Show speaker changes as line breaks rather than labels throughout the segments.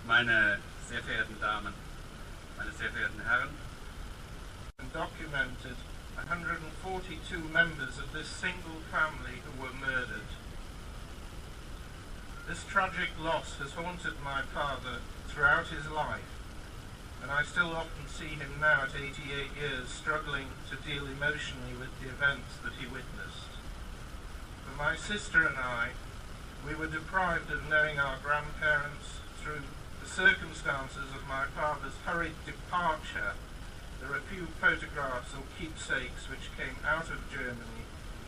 Meine sehr verehrten Damen, meine sehr verehrten Herren,
documented 142 members of this single family who were murdered. This tragic loss has haunted my father throughout his life, and I still often see him now at 88 years struggling to deal emotionally with the events that he witnessed. For my sister and I, we were deprived of knowing our grandparents through the circumstances of my father's hurried departure. There are few photographs or keepsakes which came out of Germany,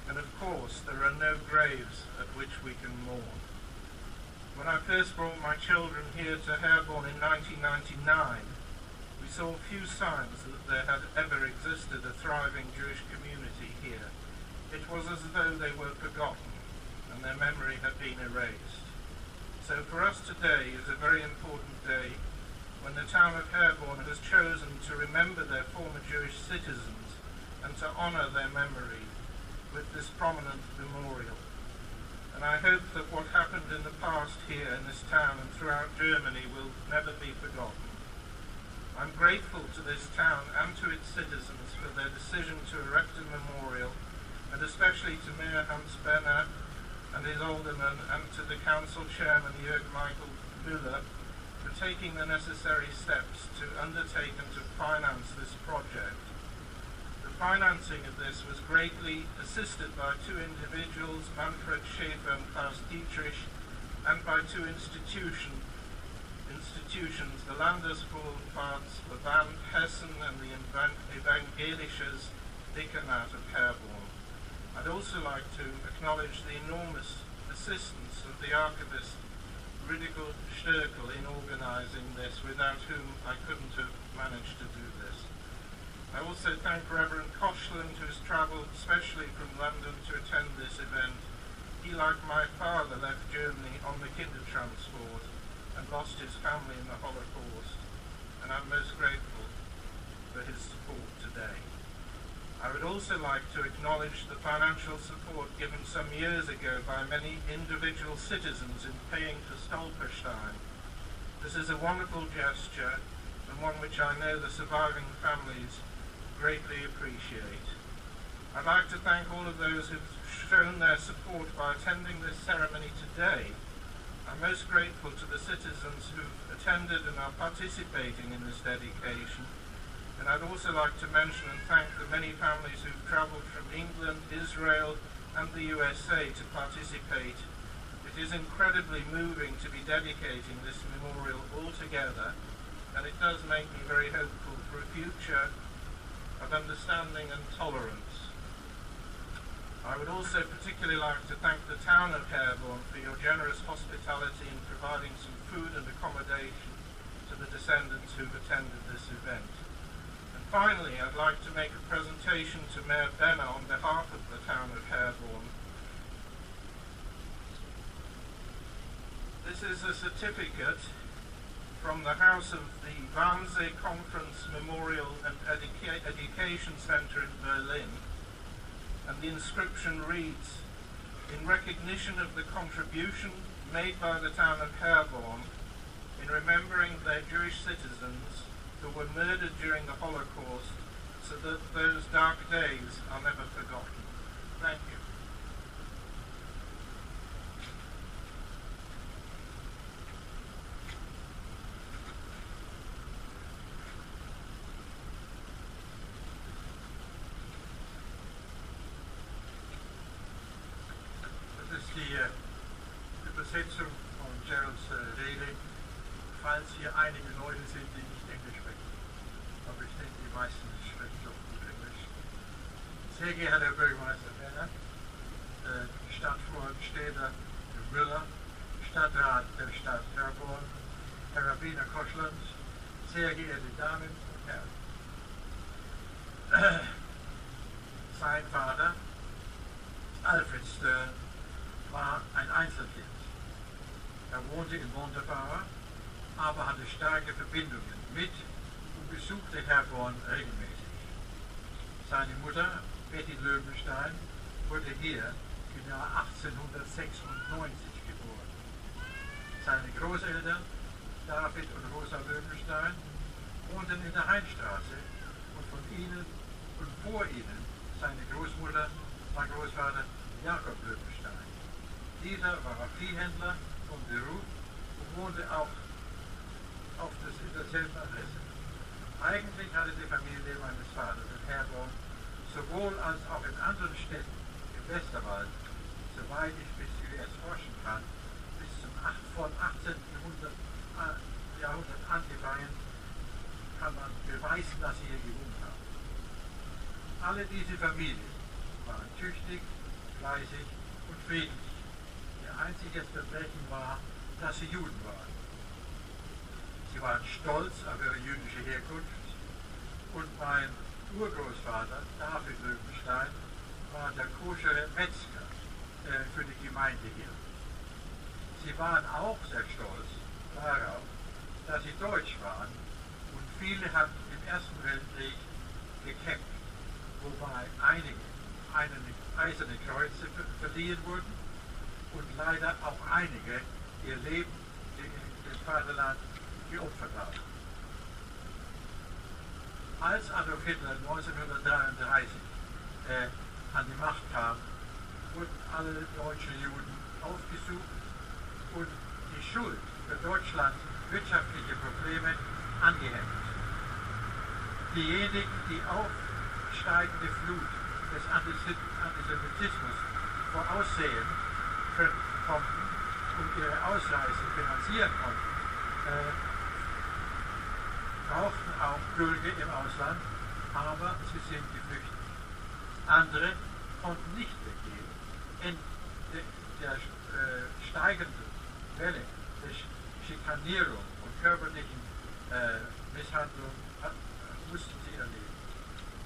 and of course there are no graves at which we can mourn. When I first brought my children here to Herborn in 1999, we saw few signs that there had ever existed a thriving Jewish community here. It was as though they were forgotten and their memory had been erased. So for us today is a very important day when the town of Herborn has chosen to remember their former Jewish citizens and to honour their memory with this prominent memorial. And I hope that what happened in the past here in this town and throughout Germany will never be forgotten. I'm grateful to this town and to its citizens for their decision to erect a memorial, and especially to Mayor Hans Benner and his aldermen, and to the council chairman Jörg Michael Müller for taking the necessary steps to undertake and to finance this project. The financing of this was greatly assisted by two individuals, Manfred Schäfer and Klaus Dietrich, and by two institutions, the Landeswohlfahrtsverband Hessen and the Evangelisches Dekanat of Herborn. I'd also like to acknowledge the enormous assistance of the archivist Rüdiger Stöckel in organising this, without whom I couldn't have managed to do this. I also thank Reverend Koshland, who has travelled especially from London to attend this event. He, like my father, left Germany on the Kindertransport and lost his family in the Holocaust, and I'm most grateful for his support today. I would also like to acknowledge the financial support given some years ago by many individual citizens in paying for Stolperstein. This is a wonderful gesture, and one which I know the surviving families greatly appreciate. I'd like to thank all of those who've shown their support by attending this ceremony today. I'm most grateful to the citizens who've attended and are participating in this dedication. And I'd also like to mention and thank the many families who've travelled from England, Israel and the USA to participate. It is incredibly moving to be dedicating this memorial all together, and it does make me very hopeful for a future of understanding and tolerance. I would also particularly like to thank the town of Herborn for your generous hospitality in providing some food and accommodation to the descendants who've attended this event. Finally, I'd like to make a presentation to Mayor Benner on behalf of the town of Herborn. This is a certificate from the house of the Wannsee Conference Memorial and Education Center in Berlin, and the inscription reads, "In recognition of the contribution made by the town of Herborn in remembering their Jewish citizens who were murdered during the Holocaust, so that those dark days are never forgotten." Thank you.
Das ist die Übersetzung von Geralds Rede, falls hier einige Leute sind, die nicht Englisch sprechen. Aber ich denke, die meisten sprechen doch gut Englisch. Sehr geehrter Herr Bürgermeister Benner, Stadtvorsteher Müller, Stadtrat der Stadt Herborn, Herr Rabbiner Koschland, sehr geehrte Damen und Herren. Sein Vater, Alfred Stern, war ein Einzelkind. Er wohnte in Montabaur, aber hatte starke Verbindungen mit und besuchte Herborn regelmäßig. Seine Mutter, Betty Löwenstein, wurde hier im Jahr 1896 geboren. Seine Großeltern, David und Rosa Löwenstein wohnten in der Heinstraße und von ihnen und vor ihnen seine Großmutter, mein Großvater Jakob Löwenstein. Dieser war Viehhändler vom Beruf und wohnte auch in derselben Adresse. Eigentlich hatte die Familie meines Vaters in Herborn sowohl als auch in anderen Städten im Westerwald, soweit ich mich erst forschen kann, bis zum 18. Jahrhundert angefangen, kann man beweisen, dass sie hier gewohnt haben. Alle diese Familien waren tüchtig, fleißig und friedlich. Ihr einziges Verbrechen war, dass sie Juden waren. Sie waren stolz auf ihre jüdische Herkunft und mein Urgroßvater, David Löwenstein, war der koschere Metzger für die Gemeinde hier. Sie waren auch sehr stolz darauf, dass sie deutsch waren und viele haben im Ersten Weltkrieg gekämpft, wobei einige eiserne Kreuze verliehen wurden und leider auch einige ihr Leben dem Vaterland geopfert haben. Als Adolf Hitler 1933 an die Macht kam, wurden alle deutschen Juden aufgesucht und die Schuld für Deutschlands wirtschaftliche Probleme angehängt. Diejenigen, die aufsteigende Flut des Antisemitismus voraussehen konnten und ihre Ausreise finanzieren konnten, brauchten auch Bürger im Ausland, aber sie sind geflüchtet. Andere konnten nicht weggehen. In der steigenden Welle der Schikanierung und körperlichen Misshandlung mussten sie erleben.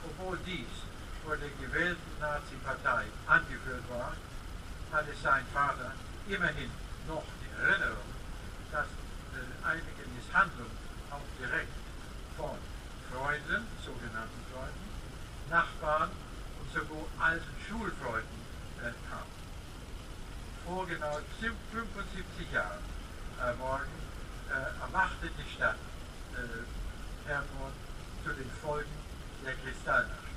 Obwohl dies vor der gewählten Nazi-Partei angeführt war, hatte sein Vater immerhin noch die Erinnerung, dass einige Misshandlungen auch direkt von Freunden, sogenannten Freunden, Nachbarn und sogar alten Schulfreunden kam. Vor genau 75 Jahren erwachte die Stadt Herborn zu den Folgen der Kristallnacht.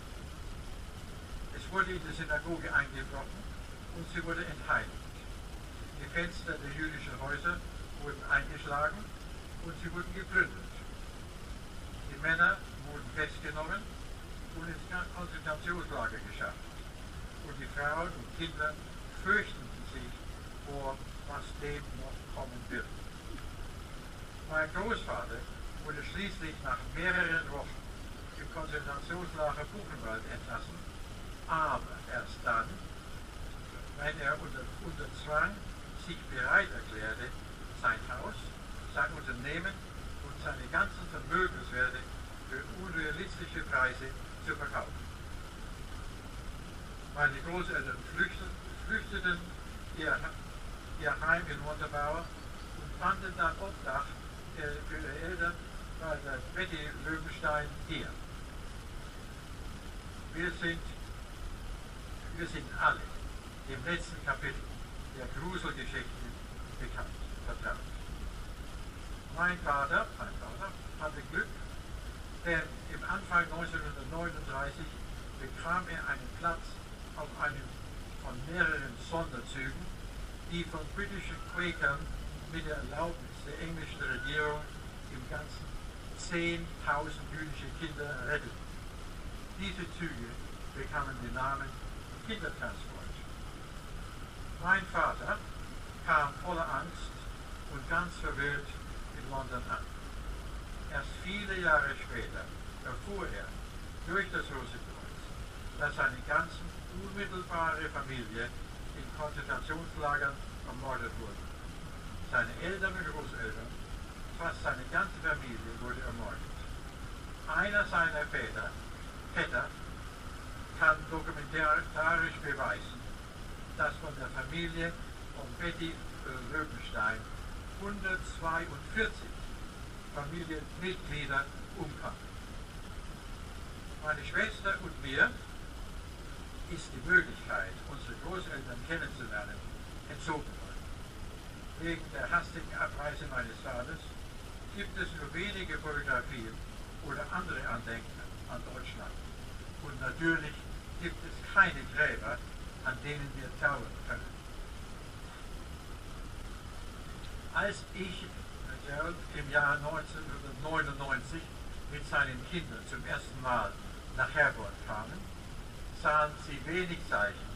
Es wurde in die Synagoge eingebrochen und sie wurde entheiligt. Die Fenster der jüdischen Häuser wurden eingeschlagen und sie wurden geplündert. Die Männer wurden festgenommen und ins Konzentrationslager geschafft. Und die Frauen und Kinder fürchteten sich vor, was dem noch kommen wird. Mein Großvater wurde schließlich nach mehreren Wochen im Konzentrationslager Buchenwald entlassen, aber erst dann, wenn er unter Zwang sich bereit erklärte, sein Haus, sein Unternehmen und seine ganzen Vermögenswerte für unrealistische Preise zu verkaufen. Meine Großeltern flüchteten ihr Heim in Montabaur und fanden dann Obdach für ihre Eltern bei der Betty Löwenstein hier. Wir sind alle dem letzten Kapitel der Gruselgeschichte vertraut. Mein Vater hatte Glück, denn im Anfang 1939 bekam er einen Platz auf einem von mehreren Sonderzügen, die von britischen Quakern mit der Erlaubnis der englischen Regierung im Ganzen 10.000 jüdische Kinder retteten. Diese Züge bekamen den Namen Kindertransport. Mein Vater kam voller Angst und ganz verwirrt in London an. Erst viele Jahre später erfuhr er durch das Rote Kreuz, dass seine ganze unmittelbare Familie in Konzentrationslagern ermordet wurde. Seine Eltern und Großeltern, fast seine ganze Familie wurde ermordet. Einer seiner Väter kann dokumentarisch beweisen, dass von der Familie von Betty Löwenstein 142 Familienmitglieder umkamen. Meine Schwester und mir ist die Möglichkeit, unsere Großeltern kennenzulernen, entzogen worden. Wegen der hastigen Abreise meines Vaters gibt es nur wenige Fotografien oder andere Andenken an Deutschland. Und natürlich gibt es keine Gräber, an denen wir trauern können. Als ich im Jahr 1999 mit seinen Kindern zum ersten Mal nach Herborn kamen, sahen sie wenig Zeichen,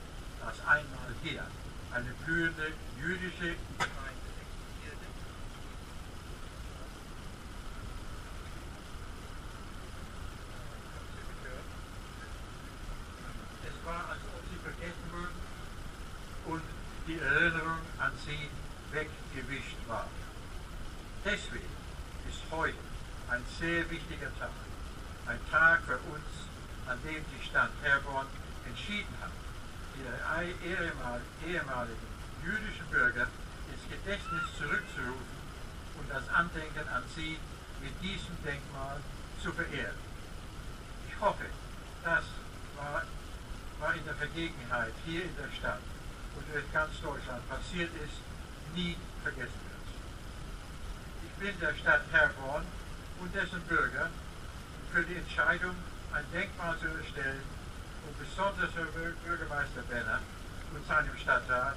dass einmal hier eine blühende jüdische Gemeinde existierte. Es war, als ob sie vergessen wurden und die Erinnerung an sie weggewischt war. Deswegen ist heute ein sehr wichtiger Tag, ein Tag für uns, an dem die Stadt Herborn entschieden hat, ihre ehemaligen jüdischen Bürger ins Gedächtnis zurückzurufen und das Andenken an sie mit diesem Denkmal zu verehren. Ich hoffe, das war in der Vergangenheit hier in der Stadt und durch ganz Deutschland passiert ist, nie vergessen wird. Ich bin der Stadt Herborn und dessen Bürger für die Entscheidung, ein Denkmal zu erstellen und besonders für Bürgermeister Benner und seinem Stadtrat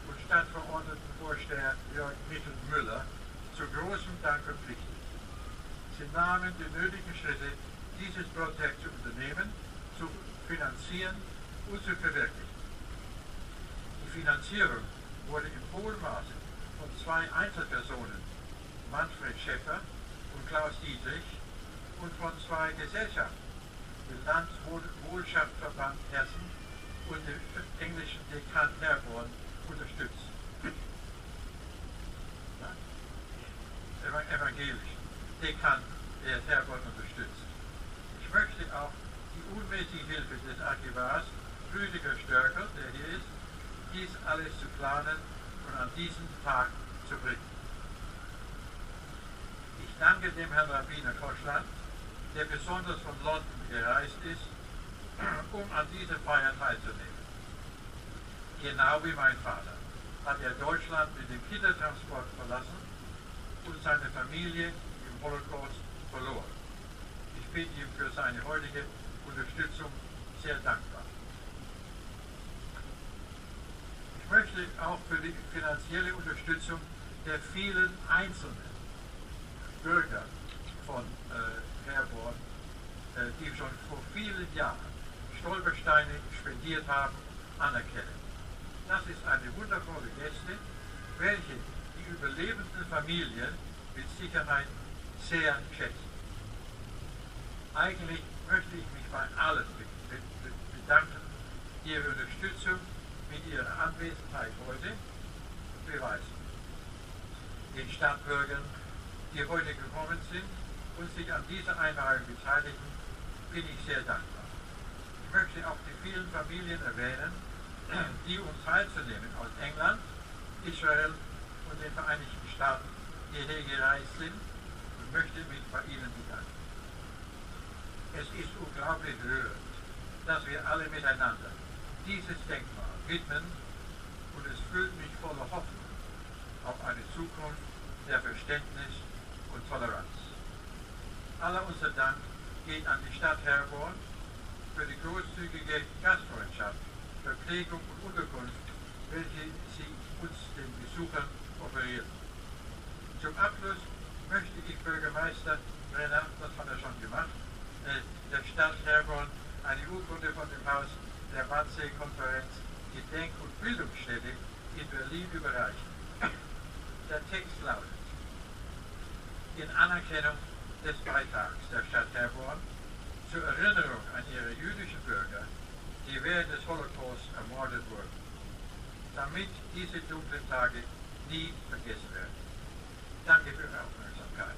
und Stadtverordnetenvorsteher Jörg Mittel-Müller zu großem Dank verpflichtet. Sie nahmen die nötigen Schritte, dieses Projekt zu unternehmen, zu finanzieren und zu verwirklichen. Die Finanzierung wurde im hohen Maße von zwei Einzelpersonen, Manfred Schäffer und Klaus Dietrich, und von zwei Gesellschaften, dem Landwohlschaftsverband Hessen und dem englischen Dekan Herborn, unterstützt. Evangelischen Dekan Herborn unterstützt. Ich möchte auch die unmäßige Hilfe des Archivars Rüdiger Störkel, der hier ist, dies alles zu planen und an diesen Tag zu bringen. Ich danke dem Herrn Rabbiner Koschland, der besonders von London gereist ist, um an dieser Feier teilzunehmen. Genau wie mein Vater hat er Deutschland mit dem Kindertransport verlassen und seine Familie im Holocaust verloren. Ich bin ihm für seine heutige Unterstützung sehr dankbar. Ich möchte auch für die finanzielle Unterstützung der vielen einzelnen Bürger von Herborn, die schon vor vielen Jahren Stolpersteine spendiert haben, anerkennen. Das ist eine wundervolle Geste, welche die überlebenden Familien mit Sicherheit sehr schätzen. Eigentlich möchte ich mich bei allen bedanken, die ihre Unterstützung mit ihrer Anwesenheit heute beweisen. Den Stadtbürgern, die heute gekommen sind und sich an dieser Einladung beteiligen, bin ich sehr dankbar. Ich möchte auch die vielen Familien erwähnen, die uns teilzunehmen aus England, Israel und den Vereinigten Staaten hierher gereist sind und möchte mich bei ihnen bedanken. Es ist unglaublich rührend, dass wir alle miteinander dieses Denkmal widmen und es füllt mich voller Hoffnung auf eine Zukunft der Verständnis und Toleranz. Aller unser Dank geht an die Stadt Herborn für die großzügige Gastfreundschaft, Verpflegung und Unterkunft, welche sie uns, den Besuchern, offerieren. Zum Abschluss möchte ich Bürgermeister Brenner, das hat er schon gemacht, der Stadt Herborn eine Urkunde von dem Haus der Wannsee-Konferenz Gedenk- und Bildungsstätte in Berlin überreichen. Der Text lautet: In Anerkennung des Beitrags der Stadt Herborn zur Erinnerung an ihre jüdischen Bürger, die während des Holocaust ermordet wurden, damit diese dunklen Tage nie vergessen werden. Danke für Ihre Aufmerksamkeit.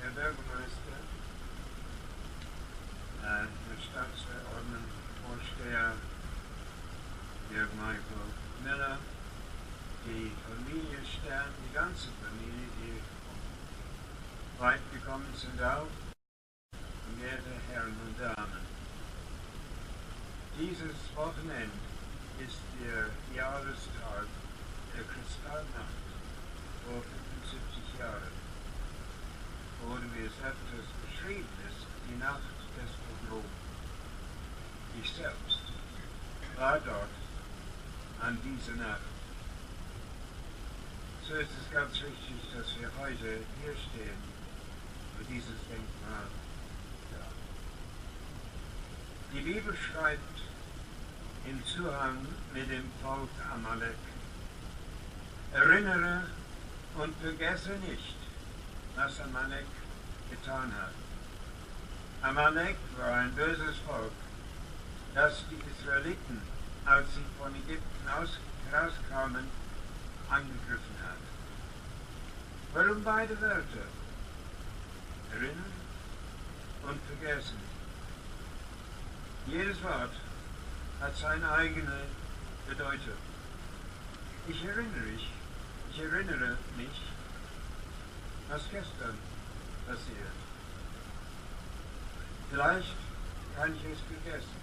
Herr Bürgermeister, der Stadtverordnetenvorsteher Jörg Michael Miller, die Familie Stern, die ganze Familie, die weit gekommen sind auch, geehrte Herren und Damen. Dieses Wochenende ist der Jahrestag der Kristallnacht vor 75 Jahren. Oder wie es öfters beschrieben ist, die Nacht des Pogroms. Ich selbst war dort an dieser Nacht. So ist es ganz wichtig, dass wir heute hier stehen für dieses Denkmal. Ja. Die Bibel schreibt im Zusammenhang mit dem Volk Amalek: Erinnere und vergesse nicht, was Amalek getan hat. Amalek war ein böses Volk, das die Israeliten, als sie von Ägypten herauskamen, angegriffen hat. Warum beide Wörter? Erinnern und vergessen. Jedes Wort hat seine eigene Bedeutung. Ich erinnere mich, was gestern passiert. Vielleicht kann ich es vergessen,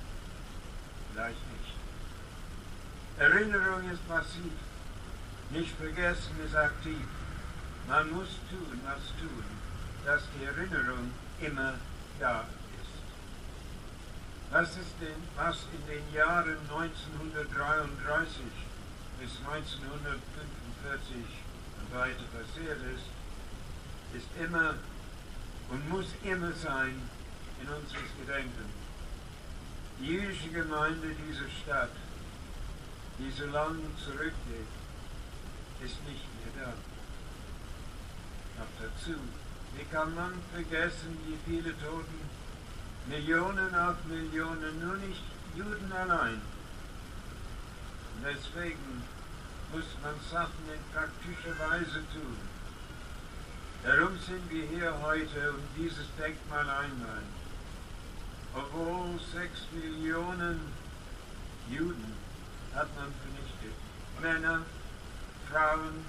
vielleicht nicht. Erinnerung ist passiv, nicht vergessen ist aktiv. Man muss tun, dass die Erinnerung immer da ist. Was in den Jahren 1933 bis 1945 und weiter passiert ist immer und muss immer sein in unseres Gedenken. Die jüdische Gemeinde dieser Stadt, die so lange zurückgeht, ist nicht mehr da. Noch dazu, wie kann man vergessen, wie viele Toten, Millionen auf Millionen, nur nicht Juden allein. Und deswegen muss man Sachen in praktischer Weise tun. Darum sind wir hier heute, um dieses Denkmal einweihen. Obwohl 6 Millionen Juden hat man vernichtet. Männer, Frauen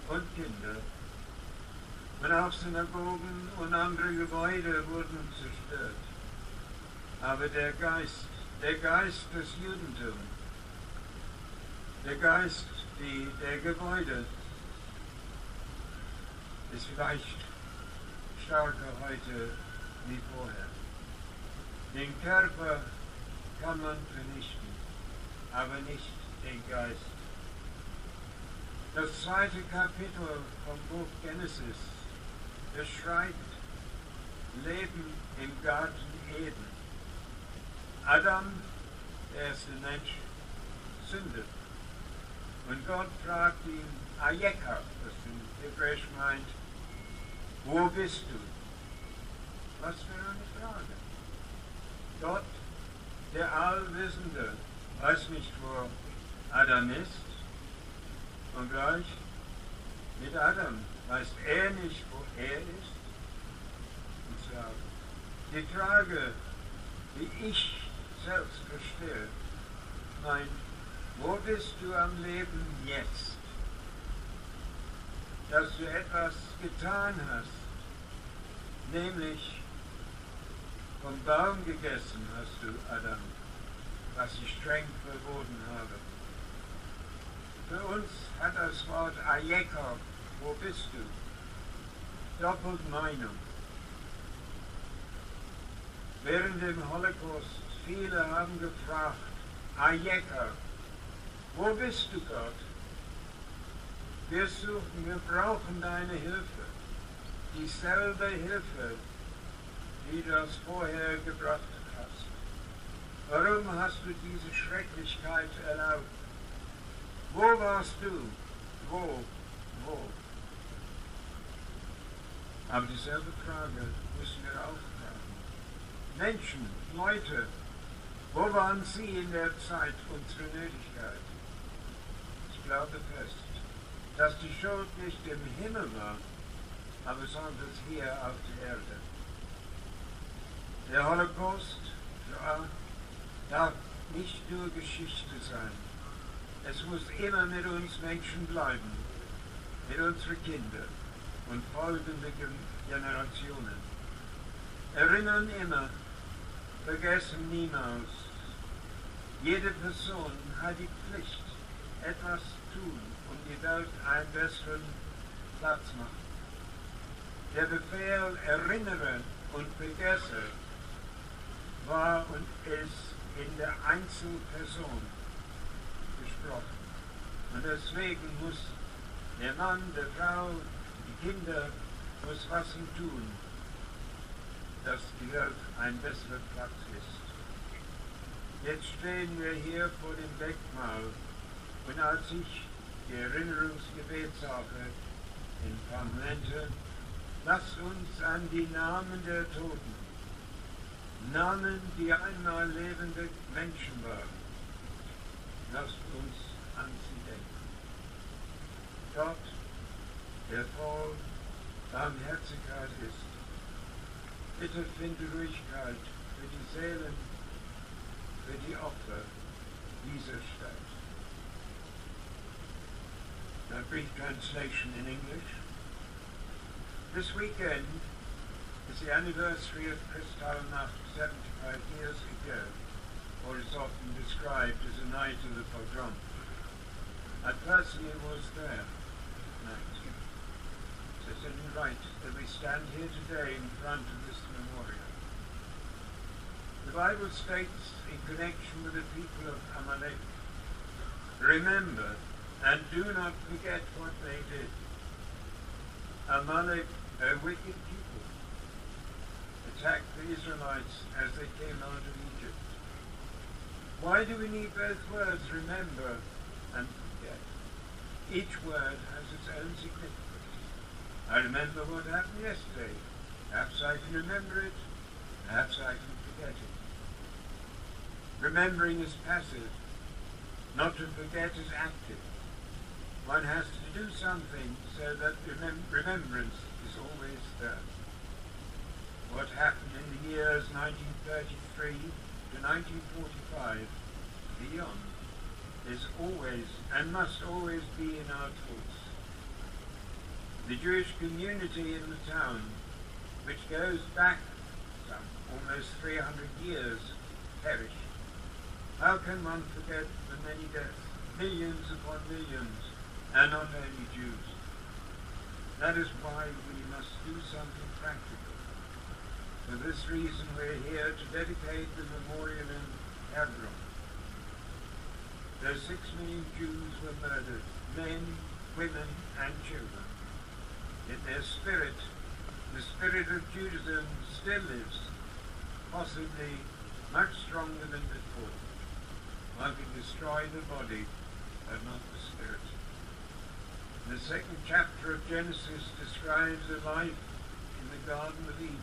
und Kinder. Und auch Synagogen und andere Gebäude wurden zerstört. Aber der Geist des Judentums, der Geist der Gebäude ist vielleicht stärker heute wie vorher. Den Körper kann man vernichten, aber nicht den Geist. Das 2. Kapitel vom Buch Genesis beschreibt Leben im Garten Eden. Adam, der erste Mensch, sündet. Und Gott fragt ihn, Ayeka, das in Hebräisch meint, wo bist du? Was für eine Frage. Gott, der Allwissende, weiß nicht, wo Adam ist. Und gleich mit Adam weiß er nicht, wo er ist. Und so die Frage, die ich selbst verstehe, meint, wo bist du am Leben jetzt? Dass du etwas getan hast, nämlich vom Baum gegessen hast du, Adam, was ich streng verboten habe. Für uns hat das Wort Ayeka, wo bist du, doppelt Meinung. Während dem Holocaust viele haben gefragt, Ayeka, wo bist du, Gott? Wir brauchen deine Hilfe, dieselbe Hilfe, die du uns vorher gebracht hast. Warum hast du diese Schrecklichkeit erlaubt? Wo warst du? Wo? Aber dieselbe Frage müssen wir auch fragen. Menschen, Leute, wo waren sie in der Zeit unserer Nötigkeit? Ich glaube fest, dass die Schuld nicht im Himmel war, aber sondern hier auf der Erde. Der Holocaust darf nicht nur Geschichte sein. Es muss immer mit uns Menschen bleiben, mit unseren Kindern und folgende Generationen. Erinnern immer, vergessen niemals. Jede Person hat die Pflicht, etwas zu tun, um die Welt einen besseren Platz zu machen. Der Befehl erinnere und vergesse war und ist in der Einzelperson gesprochen. Und deswegen muss der Mann, der Frau, die Kinder, muss was tun, dass die Welt ein besserer Platz ist. Jetzt stehen wir hier vor dem Denkmal und als ich die Erinnerungsgebetssache in Parlamente, lasst uns an die Namen der Toten, Namen, die einmal lebende Menschen waren, lasst uns an sie denken. Gott, der voll Barmherzigkeit ist, bitte finde Ruhigkeit für die Seelen, für die Opfer dieser Stadt. A brief translation in English. This weekend is the anniversary of Kristallnacht 75 years ago, or is often described as the night of the pogrom. I personally was there that night. So it's only right that we stand here today in front of this memorial. The Bible states in connection with the people of Amalek, remember and do not forget what they did. Amalek, a wicked people, attacked the Israelites as they came out of Egypt. Why do we need both words, remember and forget? Each word has its own significance. I remember what happened yesterday. Perhaps I can remember it, perhaps I can forget it. Remembering is passive, not to forget is active. One has to do something so that remembrance is always there. What happened in the years 1933 to 1945 beyond is always and must always be in our thoughts. The Jewish community in the town, which goes back some almost 300 years, perished. How can one forget the many deaths, millions upon millions, and not only Jews? That is why we must do something practical. For this reason we're here to dedicate the memorial in Herborn. Those 6 million Jews were murdered, men, women, and children. Yet their spirit, the spirit of Judaism, still lives, possibly much stronger than before. One can destroy the body, but not the spirit. The 2nd chapter of Genesis describes a life in the Garden of Eden.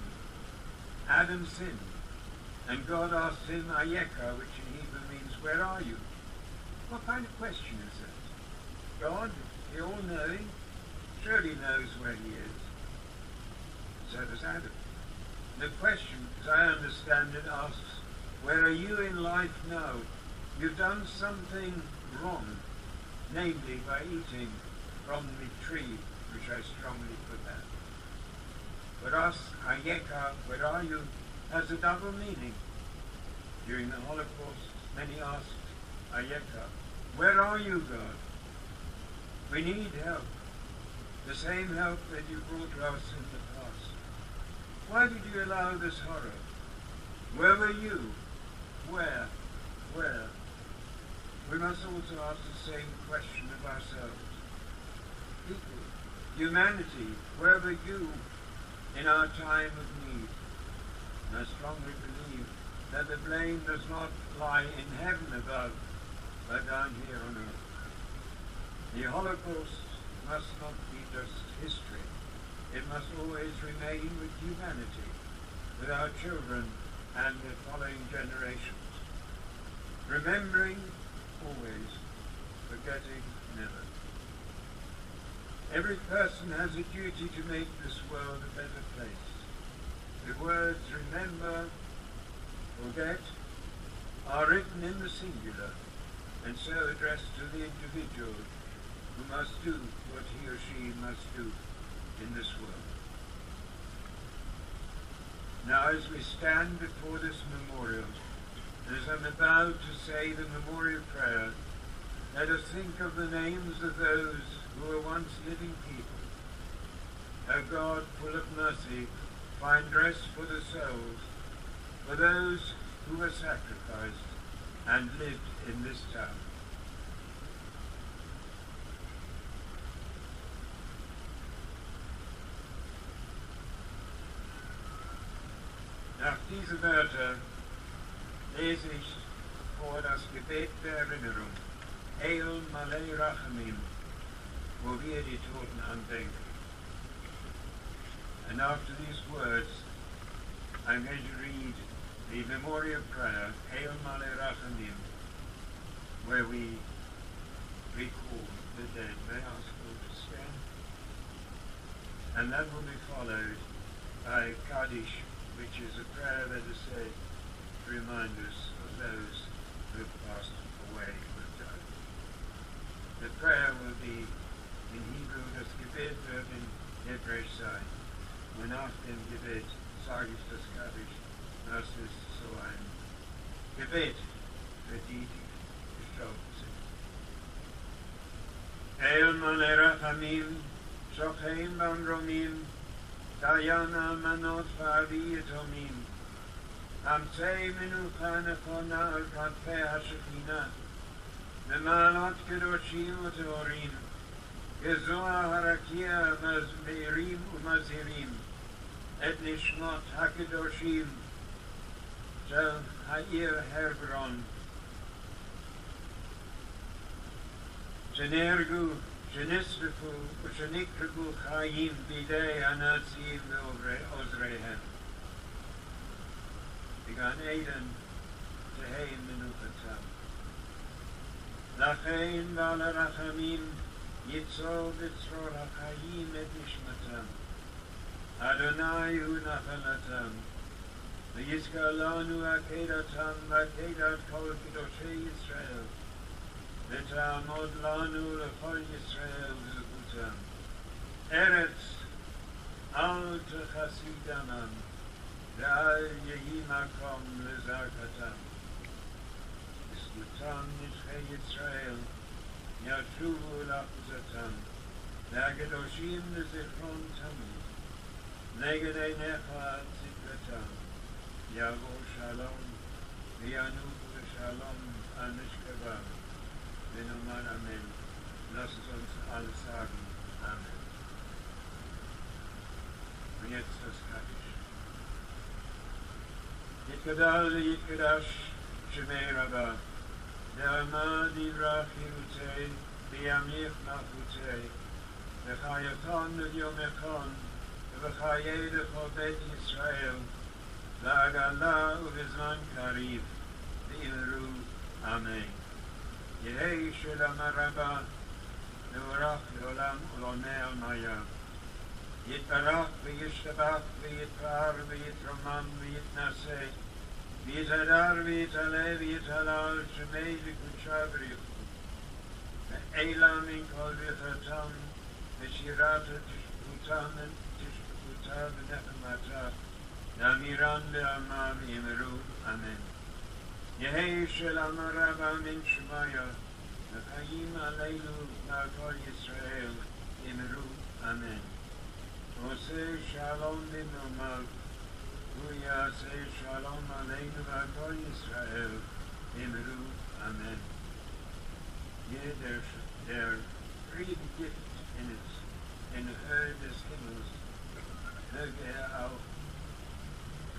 Adam sinned, and God asked him, Ayeka, which in Hebrew means, where are you? What kind of question is that? God, the all-knowing, surely knows where he is. So does Adam. The question, as I understand it, asks, where are you in life now? You've done something wrong, namely by eating from the tree, which I strongly forbid. For us, Ayeka, where are you, has a double meaning. During the Holocaust, many asked, Ayeka, where are you, God? We need help, the same help that you brought to us in the past. Why did you allow this horror? Where were you? Where? We must also ask the same question of ourselves. People, humanity, where were you in our time of need? And I strongly believe that the blame does not lie in heaven above, but down here on earth. The Holocaust must not be just history. It must always remain with humanity, with our children and the following generations. Remembering always, forgetting never. Every person has a duty to make this world a better place. The words remember, forget, are written in the singular, and so addressed to the individual who must do what he or she must do in this world. Now as we stand before this memorial, as I'm about to say the memorial prayer, let us think of the names of those who were once living people. O God, full of mercy, find rest for the souls, for those who were sacrificed and lived in this town. Nach dieser Wörter lese ich vor das Gebet der Erinnerung, Eil Malei Rachamim, wo wir die Toten andenken. And after these words, I'm going to read the memorial prayer, Eil Malei Rachamim, where we recall the dead. May I ask you to stand? And that will be followed by Kaddish, which is a prayer that is said to remind us of those who have passed away with died. The prayer will be in Hebrew, das Gebet wird in Hebräisch sein. Und nach dem Gebet sage ich das Kaddish. Das ist so ein Gebet für die, die gestorben sind. El Malei Rachamim, Shocheim Bamromim, Dayana Manot Vavi Etomim, Amtsei Menucha Nechona Al Kadpei HaShekhinah, Memalot Kedoshim Uteorim, Gezoa Harakia Meirim Umazirim, Et Nishmot HaKedoshim, Shel Ha'ir Herborn, Shenergu, Shenisrifu, Ushenikribu Chayim Bidei Anatzim Ozrehem. Began Eden Teheim Menuchatam. Lachein Bala Rachamim, Yitzol Vitzrol HaChayim Et Nishmatam. Adonai Hu Nachalatam. V'yizkalanu Akedatam V'akedat Kol Kedoshei Yisrael. V'ta'amod lanu L'chol Yisrael V'zukutam. Eretz Al Techasidamam. Ve'al Yehi Makom L'zarkatam. V'zkutam Nishchei Yisrael. Yashuvu L'achzatam. Ve'akedoshim L'zichron Tamid. Neged Einecha Tzidkatam. Yavo Shalom. V'yanu V'shalom Al Mishkavam. V'nomar Amen. Lasst uns alle sagen Amen. Und jetzt das Kaddish. Yitkadal Yitkadash Shemei Rabbah. De'alma Divrach Yirutei V'yamich Nachutei V'chayaton V'yomechon V'chayei L'chol Bet Yisrael La'agala U'vizman Kariv V'imru Amen. Yehei Shalom Rabbah Le'orach Le'olam U'lonei Al-Maya Yitbarach V'yishtabach V'yitpar V'yitromam V'yitnaseh V'yitadar V'yitaleh V'yitalal Shemei V'kudsha V'richu Ve'elam in Kol V'yitatam V'shirata Tishkutam Tishkutam V'nechemata Namiran Le'alma V'yimeru Amen. Yehei Shalom Rabbah Min Shemaya V'chayim Aleinu V'al Yisrael Yimeru Amen. Oseh Shalom B'nomav Hu Yaseh Shalom Aleinu V'al Yisrael Yimeru Amen. Der Frieden gibt in der Höhe des Himmels, möge auch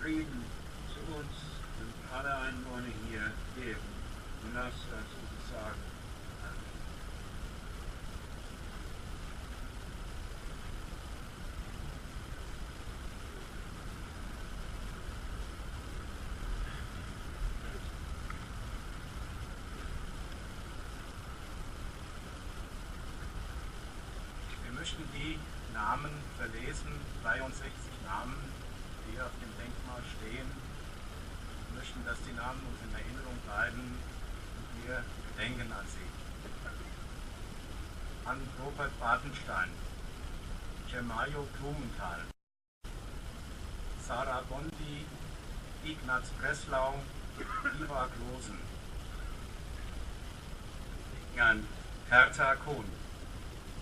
Frieden zu uns und alle Einwohner hier geben. Und lasst uns sagen. Amen.
Wir möchten die Namen verlesen, 63 Namen, die auf dem Denkmal stehen. Wir möchten, dass die Namen uns in Erinnerung bleiben und wir gedenken an sie. An Robert Bartenstein, Gemayo Blumenthal, Sarah Bondi, Ignaz Breslau, Ivar Klosen.
An Hertha Kohn,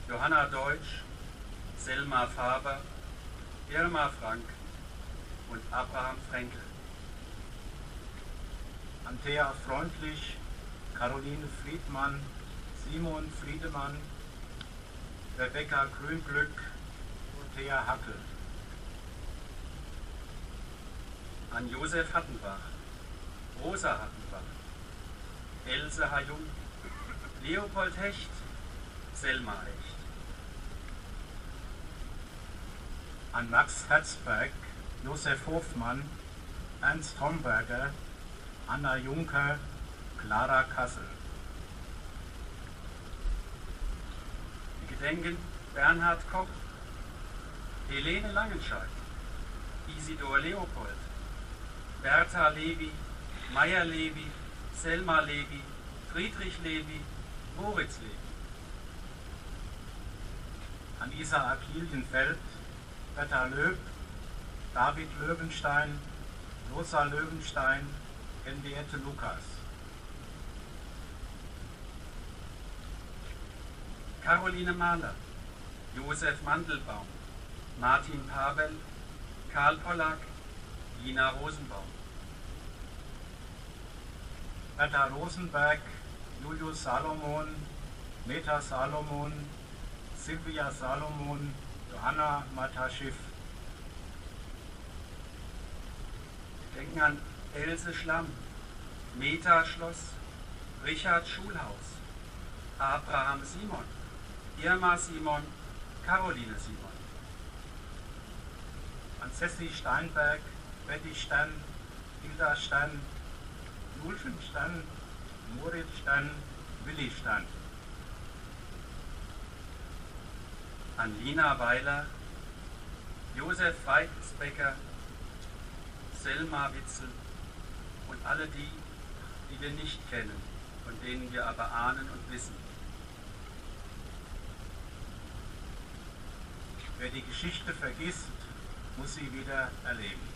Johanna Deutsch, Selma Faber, Irma Frank und Abraham Frenkel.
Antea Freundlich, Caroline Friedmann, Simon Friedemann, Rebecca Grünglück und Thea Hackel.
An Josef Hattenbach, Rosa Hattenbach, Else Hayung, Leopold Hecht, Selma Hecht.
An Max Herzberg, Josef Hofmann, Ernst Homberger, Anna Juncker, Clara Kassel.
Wir gedenken Bernhard Koch, Helene Langenscheidt, Isidor Leopold, Bertha Levi, Meyer Levi, Selma Levi, Friedrich Levi, Moritz Levi.
An Isaac Lilienfeld, Bertha Löb, David Löwenstein, Rosa Löwenstein, Henriette Lukas.
Caroline Mahler, Josef Mandelbaum, Martin Pavel, Karl Pollack, Lina Rosenbaum.
Bertha Rosenberg, Julius Salomon, Meta Salomon, Silvia Salomon, Johanna Mataschiff.
Wir denken an Else Schlamm, Meta Schloss, Richard Schulhaus, Abraham Simon, Irma Simon, Caroline Simon.
An Cecily Steinberg, Betty Stern, Hilda Stern, Julchen Stern, Moritz Stern, Willi Stern.
An Lina Weiler, Josef Weizbecker, Selma Witzel und alle die, die wir nicht kennen, von denen wir aber ahnen und wissen.
Wer die Geschichte vergisst, muss sie wieder erleben.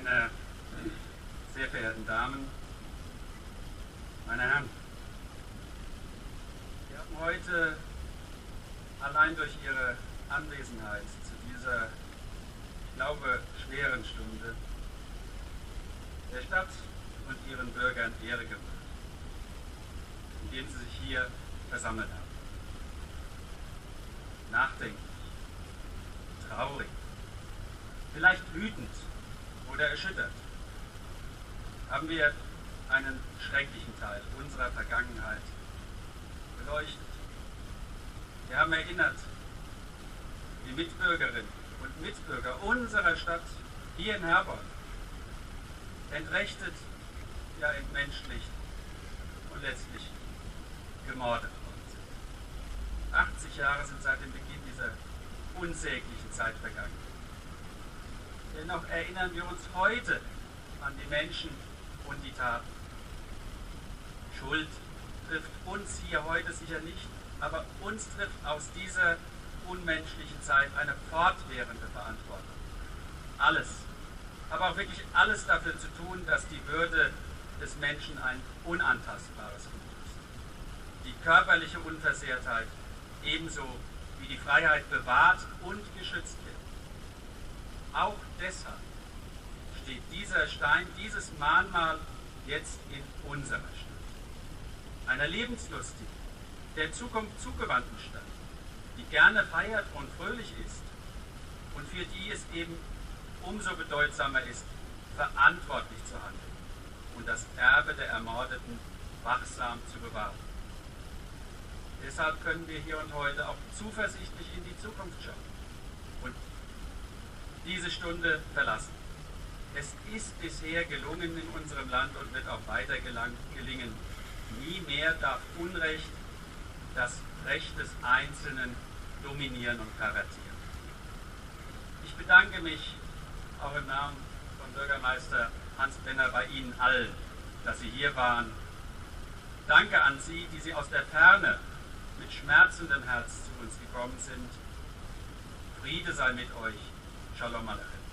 Meine sehr verehrten Damen, meine Herren, wir haben heute allein durch Ihre Anwesenheit zu dieser, ich glaube, schweren Stunde der Stadt und ihren Bürgern Ehre gemacht, indem sie sich hier versammelt haben. Nachdenklich, traurig, vielleicht wütend oder erschüttert, haben wir einen schrecklichen Teil unserer Vergangenheit beleuchtet. Wir haben erinnert, die Mitbürgerinnen und Mitbürger unserer Stadt hier in Herborn entrechtet, ja entmenschlicht und letztlich gemordet worden sind. 80 Jahre sind seit dem Beginn dieser unsäglichen Zeit vergangen. Dennoch erinnern wir uns heute an die Menschen und die Taten. Schuld trifft uns hier heute sicher nicht, aber uns trifft aus dieser unmenschlichen Zeit eine fortwährende Verantwortung. Alles, aber auch wirklich alles dafür zu tun, dass die Würde des Menschen ein unantastbares Gut ist. Die körperliche Unversehrtheit ebenso wie die Freiheit bewahrt und geschützt wird. Auch deshalb steht dieser Stein, dieses Mahnmal jetzt in unserer Stadt. Einer lebenslustigen, der Zukunft zugewandten Stadt, die gerne feiert und fröhlich ist und für die es eben umso bedeutsamer ist, verantwortlich zu handeln und das Erbe der Ermordeten wachsam zu bewahren. Deshalb können wir hier und heute auch zuversichtlich in die Zukunft schauen und diese Stunde verlassen. Es ist bisher gelungen in unserem Land und wird auch weiter gelingen. Nie mehr darf Unrecht das Recht des Einzelnen dominieren und pervertieren. Ich bedanke mich auch im Namen von Bürgermeister Hans Brenner bei Ihnen allen, dass Sie hier waren. Danke an Sie, die Sie aus der Ferne mit schmerzendem Herz zu uns gekommen sind. Friede sei mit euch. Shalom Aleichem.